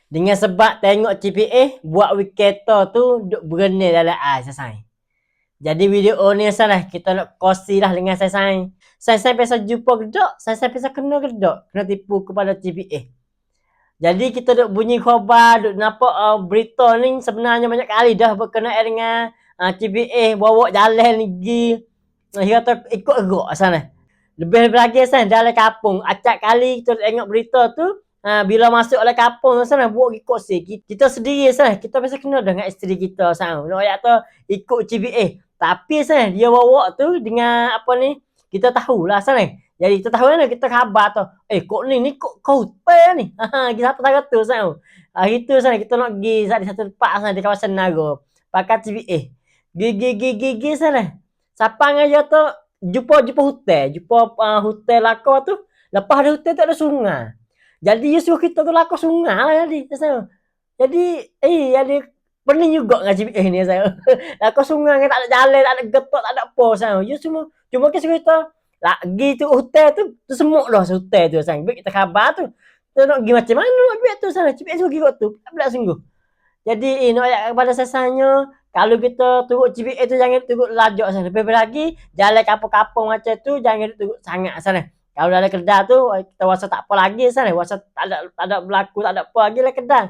Dengan sebab tengok GPA buat wikator tu duk berenang dalam air sasai. Jadi video ni salah kita nak kongsi lah dengan saya. Saya biasa jumpa gedak, saya biasa kena gedak, kena tipu kepada GPA. Jadi kita duk bunyi khabar, duk nampak berita ni sebenarnya banyak kali dah berkenaan dengan GPA bawa jalan ni pergi. Dia kata ikut gerak sana. Lebih lagi sana dalam kampung. Acak kali kita tengok berita tu, bila masuk oleh kampung sana buat ikut si. Kita sendiri sana, kita biasa kena dengan isteri kita sana. Nak kata ikut GPA. Tapi sana dia bawa tu dengan apa ni? Kita tahulah sana. Jadi kita tahu kan kita khabar tu. Kok ni kok kau hotel ni. Kita apa tu sana. Itu sana kita nak pergi di satu tempat sana di kawasan Nago. Pakai GPA. Gigi sana. Siapa ngajar tu jumpa hotel, hotel lako tu. Lepas ada hotel tu ada sungai. Jadi dia suruh kita tu lako sungai lah jadi. Jadi jadi pening juga dengan GPA ni saya. Lako sungai tak ada jalan, tak ada getok, tak ada apa saya. Dia cuma suruh kita lagi tu hotel tu semuk dah hotel tu sang. Kita khabar tu. Kita nak pergi macam mana nak pergi tu sana. GPA suruh pergi tu. Tak sungguh. Jadi nak ayat kepada sesanya, kalau kita turut GPA tu jangan turut lajak sana. Lebih lagi jalan kapung-kapung macam tu jangan turut sangat sana. Kalau dalam Kedah tu kita rasa tak apa lagi sana, rasa tak ada berlaku, tak ada apa lagi dalam Kedah.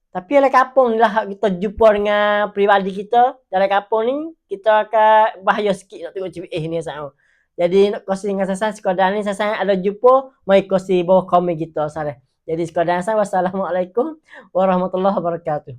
Tapi dalam kampung ni lah kita jumpa dengan peribadi kita, dalam kampung ni kita akan bahaya sikit nak tengok GPA ni sana. Jadi nak kongsi dengan saya sekadar ni saya ada jumpa mai kongsi bawah komen kita sana. Jadi sekadar saya wassalamualaikum warahmatullahi wabarakatuh.